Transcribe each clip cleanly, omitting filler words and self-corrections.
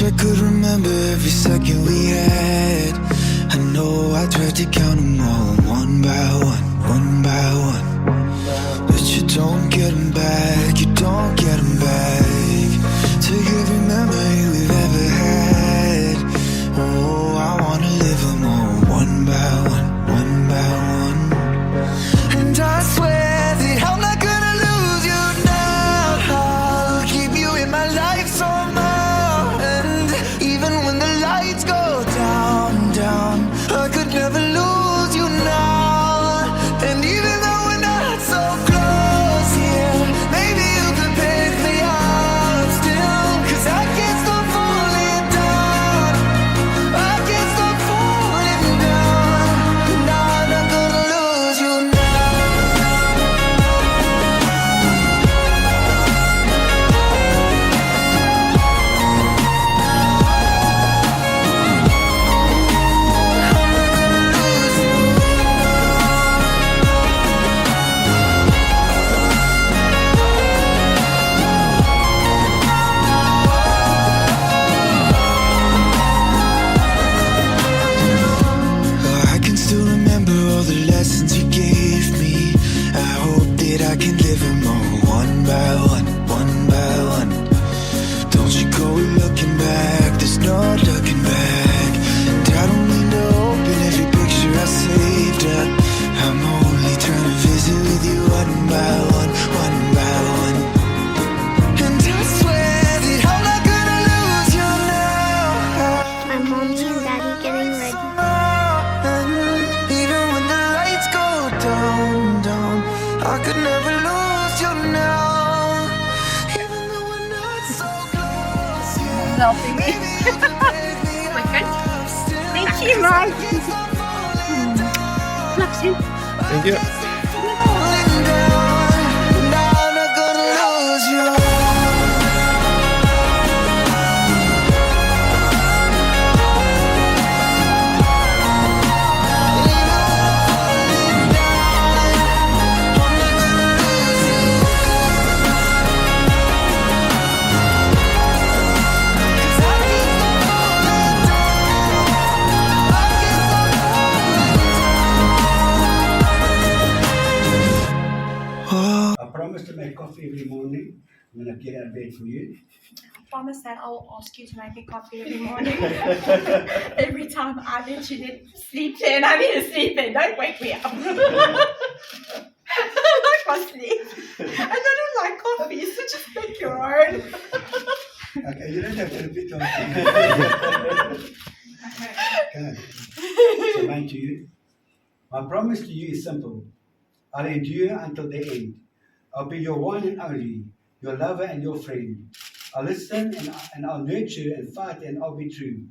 I could remember every second we had. I know I tried to count them all, one by one, one by one. But you don't get them back, you don't get them back. Take every memory we've ever had. Oh, I wanna live them all, one by one, one by one. And I swear that I'm not gonna lose you now. I'll keep you in my life somehow. And even when the lights go down, down, I could never lose you now. And even though we're not so close here, maybe you could pick me up still. 'Cause I can't stop falling down, I can't stop falling down. And I'm not gonna lose you now. I can still remember all the lessons you gave me. I hope that I can live them all, one by one, one by one. Don't you go looking back, there's no looking back. And I don't mean to open every picture I saved up. I'm only trying to visit with you one by one, one by one. And I swear that I'm not gonna lose you now. My mommy and daddy getting ready. Even when the lights go down, down, I could never lose you now. Even though we're not so close, yeah. Helping me. Maybe you could pick me My friend. up still. Thank you, Mom. Stop falling down. Loves you. Thank you. Falling down. Now I'm not gonna lose you. I promise to make coffee every morning when I get out of bed for you. Promise that I'll ask you to make me coffee every morning. Every time I mention it, sleep in. I need to sleep in. Don't wake me up. I can't sleep. And I don't like coffee, so just make your own. Okay, you don't have to repeat on Okay. Charmain to you. My promise to you is simple. I'll endure until the end. I'll be your one and only, your lover and your friend. I'll listen and I'll nurture and fight and I'll be true.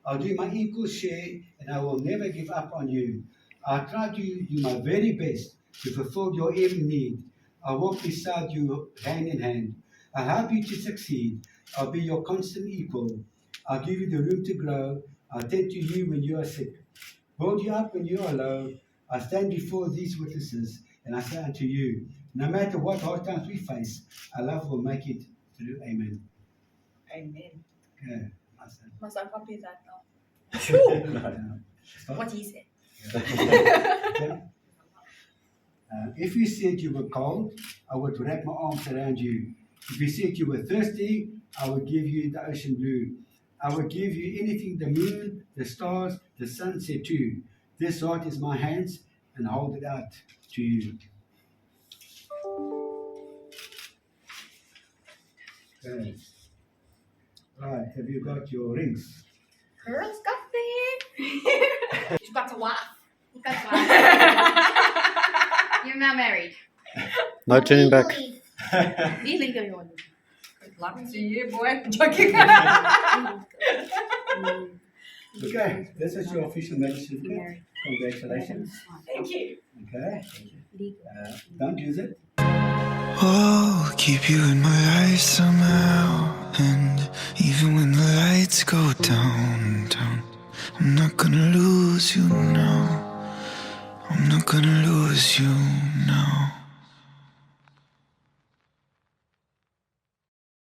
I'll do my equal share and I will never give up on you. I'll try to do my very best to fulfill your every need. I'll walk beside you hand in hand. I'll help you to succeed. I'll be your constant equal. I'll give you the room to grow. I'll tend to you when you are sick. Build you up when you are low. I stand before these witnesses and I say unto you, no matter what hard times we face, our love will make it through. Amen. Amen. Okay. I said, Must I copy that now? stop. What he said. Okay. If you said you were cold, I would wrap my arms around you. If you said you were thirsty, I would give you the ocean blue. I would give you anything the moon, the stars, the sun said too. This heart is my hands and hold it out to you. Okay. Right, have you got your rings? Girls got there. She's got a wife. That's why. You're not married. No turning back. Illegally on. Good luck to you, boy. Joking. Okay, this is your official marriage certificate. Congratulations. Thank you. Okay. Don't use it. Oh, keep you in my life somehow. And even when the lights go down, down, I'm not gonna lose you now. I'm not gonna lose you now.